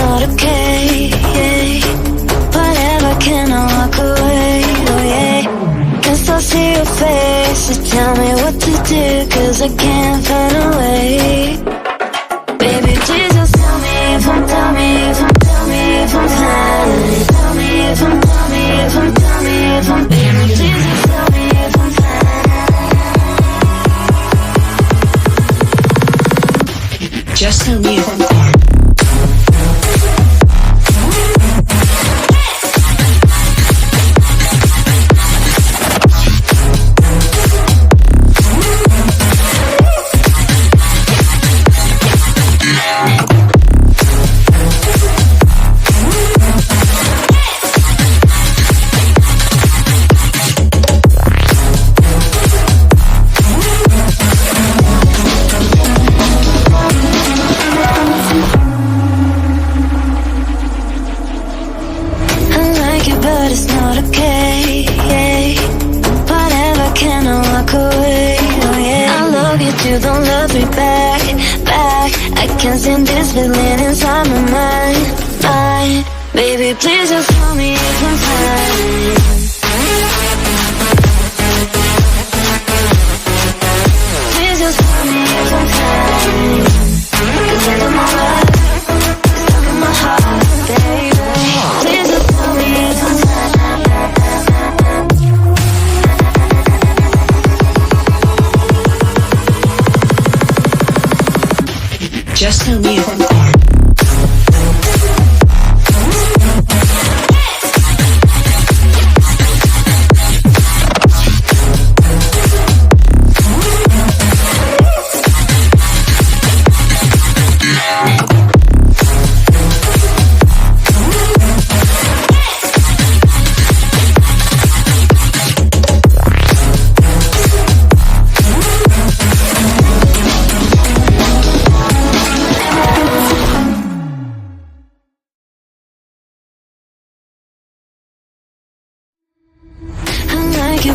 not okay. Whatever, can I walk away? Oh yeah. Can still see your face, so tell me what to do, 'cause I can't find a way. Baby, please just tell me if I'm, tell me if I'm, tell me if I'm fine. Tell me if I'm, tell me if I'm, tell me if I'm. Baby, please just tell me if I'm fine. Just tell me if I'm fine. But it's not okay. Whatever, can I walk away? Oh yeah. I love you too, don't love me back. I can't stand this feeling inside my mind. Baby, please just tell me if I'm fine. Please just tell me if I'm fine. 'Cause I don't know why it's stuck in my heart, baby. Please just tell me if I'm fine. Just tell me if I'm fine.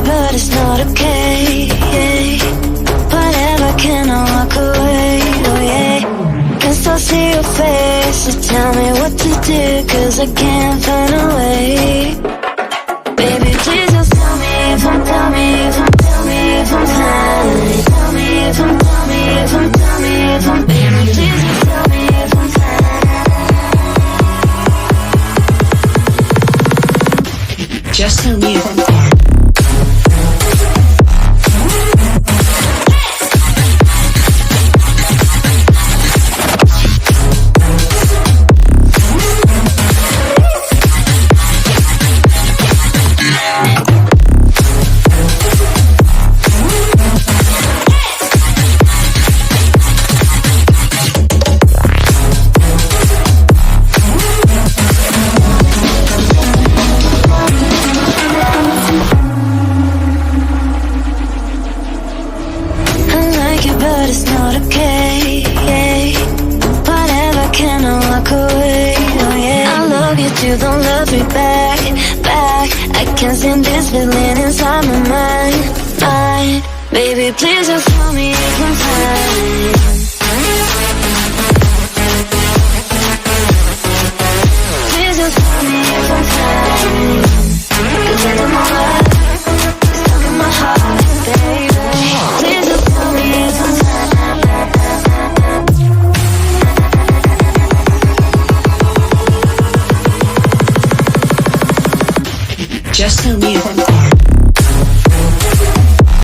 But it's not okay. Whatever, can I walk away? Oh yeah. Can still see your face, so tell me what to do, 'cause I can't find a way. Baby, please just tell me if I'm, tell me if I'm, tell me if I'm fine. Tell me if I'm, tell me if I'm, tell me if I'm. Baby, please just tell me if I'm fine. Just tell me if I'm fine. But it's not okay. Whatever, can I walk away? Oh yeah. I love you too, don't love me back. I can't stand this feeling inside my mind. Baby, please just tell me if I'm fine. Please just tell me if I'm fine. 'Cause I don't know why it's stuck in my heart, baby. Please just tell me if I'm fine. Just tell me if I'm fine.